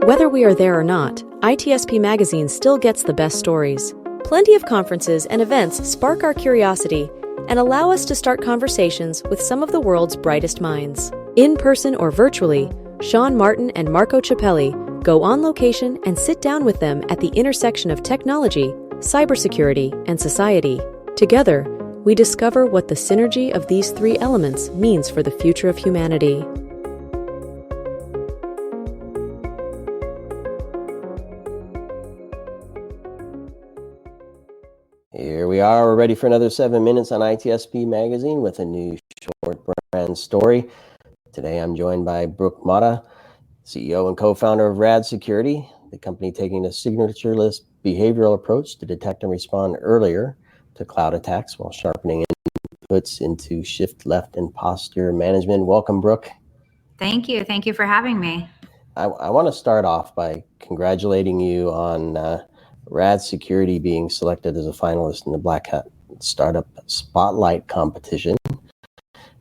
Whether we are there or not, ITSP Magazine still gets the best stories. Plenty of conferences and events spark our curiosity and allow us to start conversations with some of the world's brightest minds. In person or virtually, Sean Martin and Marco Ciappelli go on location and sit down with them at the intersection of technology, cybersecurity, and society. Together, we discover what the synergy of these three elements means for the future of humanity. Here we are, we're ready for another 7 minutes on ITSP Magazine with a new short brand story. Today I'm joined by Brooke Motta, CEO and co-founder of RAD Security, the company taking a signatureless behavioral approach to detect and respond earlier to cloud attacks while sharpening inputs into shift left and posture management. Welcome, Brooke. Thank you. Thank you for having me. I want to start off by congratulating you on RAD Security being selected as a finalist in the Black Hat Startup Spotlight competition.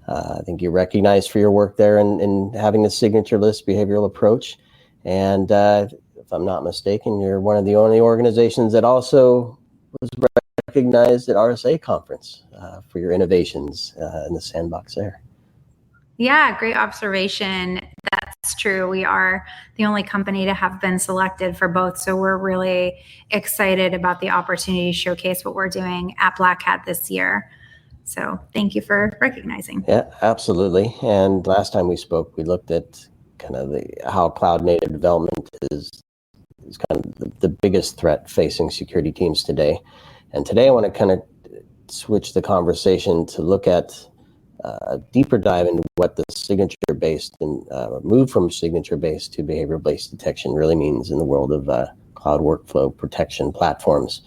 I think you're recognized for your work there in having a signatureless behavioral approach. And if I'm not mistaken, you're one of the only organizations that also was recognized at RSA conference for your innovations in the sandbox there. Yeah, great observation. That's true. We are the only company to have been selected for both. So we're really excited about the opportunity to showcase what we're doing at Black Hat this year. So thank you for recognizing. Yeah, absolutely. And last time we spoke, we looked at kind of how cloud native development is kind of the biggest threat facing security teams today. And today I want to kind of switch the conversation to look at a deeper dive into what the signature-based and move from signature-based to behavior-based detection really means in the world of cloud workflow protection platforms.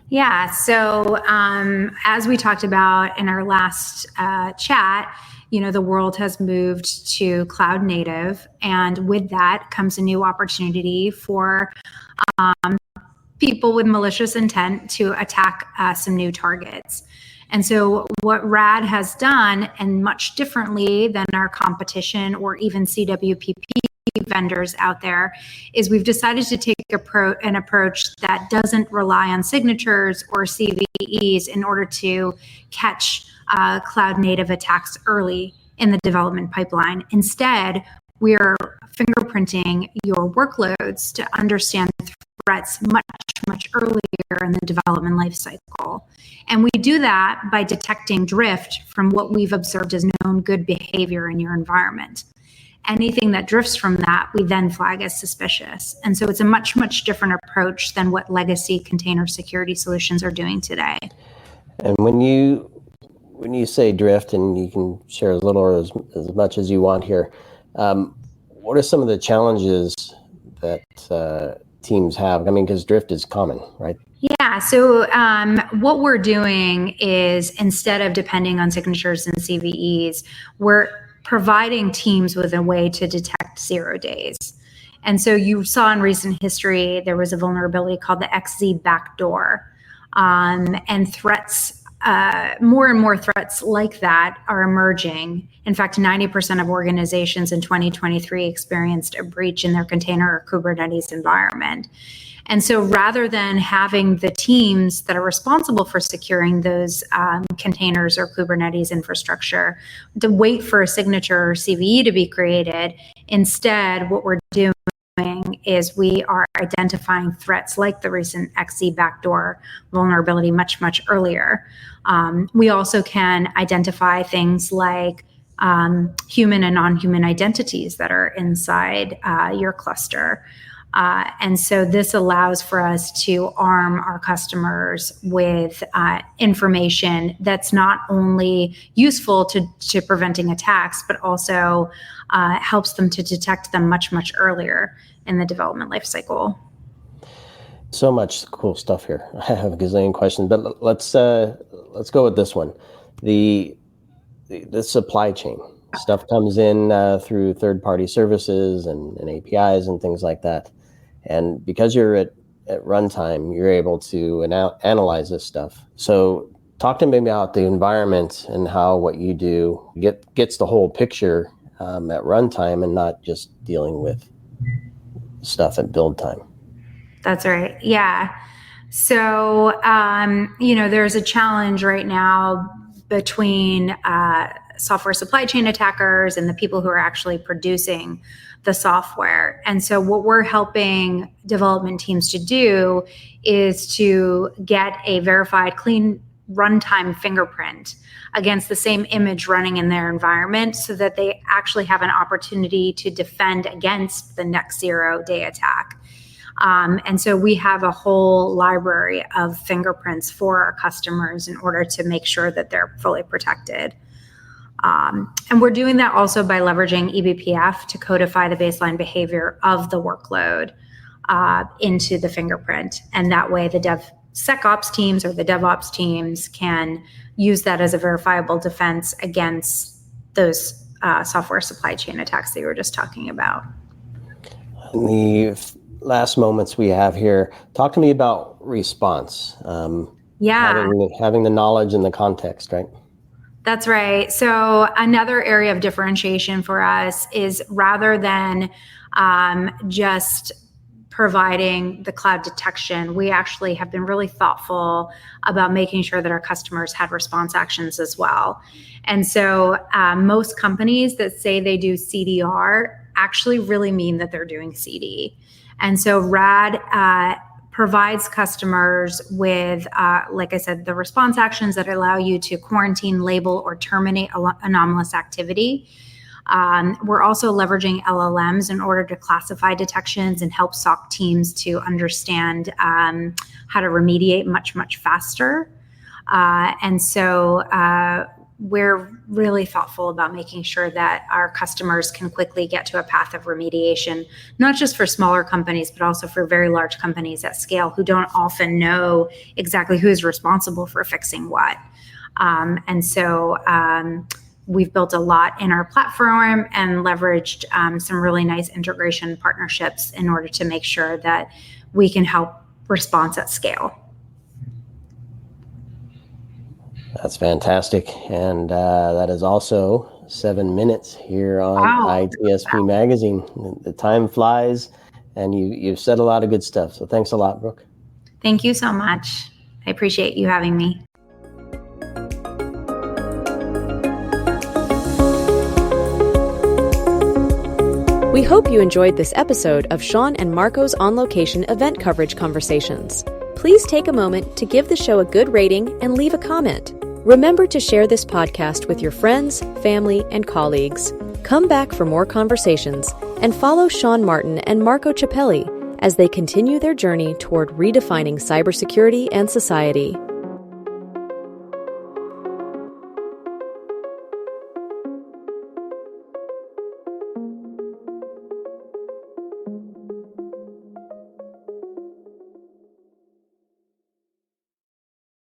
Yeah, so as we talked about in our last chat, the world has moved to cloud native, and with that comes a new opportunity for people with malicious intent to attack some new targets. And so what RAD has done, and much differently than our competition or even CWPP vendors out there, is we've decided to take an approach that doesn't rely on signatures or CVEs in order to catch cloud native attacks early in the development pipeline. Instead, we're fingerprinting your workloads to understand threats much earlier in the development lifecycle. And we do that by detecting drift from what we've observed as known good behavior in your environment. Anything that drifts from that, we then flag as suspicious. And so it's a much different approach than what legacy container security solutions are doing today. And when you say drift, and you can share as little or as much as you want here, what are some of the challenges that teams have? I mean, because drift is common, right? Yeah, so what we're doing is, instead of depending on signatures and CVEs, we're providing teams with a way to detect 0 days. And so you saw in recent history, there was a vulnerability called the XZ backdoor. And threats, more and more threats like that are emerging. In fact, 90% of organizations in 2023 experienced a breach in their container or Kubernetes environment. And so rather than having the teams that are responsible for securing those containers or Kubernetes infrastructure to wait for a signature or CVE to be created, instead what we're doing is we are identifying threats like the recent XZ backdoor vulnerability much earlier. We also can identify things like human and non-human identities that are inside your cluster. And so this allows for us to arm our customers with information that's not only useful to preventing attacks, but also helps them to detect them much earlier in the development lifecycle. So much cool stuff here. I have a gazillion questions, but let's go with this one. The supply chain stuff comes in through third-party services and APIs and things like that. And because you're at runtime, you're able to analyze this stuff. So talk to me about the environment and how what you do gets the whole picture at runtime and not just dealing with stuff at build time. That's right. Yeah. So, there's a challenge right now between software supply chain attackers and the people who are actually producing the software. And so what we're helping development teams to do is to get a verified clean runtime fingerprint against the same image running in their environment so that they actually have an opportunity to defend against the next zero-day attack. And so we have a whole library of fingerprints for our customers in order to make sure that they're fully protected. And we're doing that also by leveraging eBPF to codify the baseline behavior of the workload into the fingerprint. And that way the DevSecOps teams or the DevOps teams can use that as a verifiable defense against those software supply chain attacks that you were just talking about. In the last moments we have here, talk to me about response. Having the knowledge and the context, right? That's right. So another area of differentiation for us is rather than just providing the cloud detection, we actually have been really thoughtful about making sure that our customers had response actions as well. And so most companies that say they do CDR actually really mean that they're doing CD. And so RAD provides customers with, like I said, the response actions that allow you to quarantine, label, or terminate anomalous activity. We're also leveraging LLMs in order to classify detections and help SOC teams to understand how to remediate much, much faster. And so we're really thoughtful about making sure that our customers can quickly get to a path of remediation, not just for smaller companies, but also for very large companies at scale who don't often know exactly who is responsible for fixing what. And so we've built a lot in our platform and leveraged some really nice integration partnerships in order to make sure that we can help response at scale. That's fantastic. And that is also 7 minutes here on ITSP Magazine. The time flies, and you've said a lot of good stuff. So thanks a lot, Brooke. Thank you so much. I appreciate you having me. We hope you enjoyed this episode of Sean and Marco's On Location event coverage conversations. Please take a moment to give the show a good rating and leave a comment. Remember to share this podcast with your friends, family, and colleagues. Come back for more conversations and follow Sean Martin and Marco Ciappelli as they continue their journey toward redefining cybersecurity and society.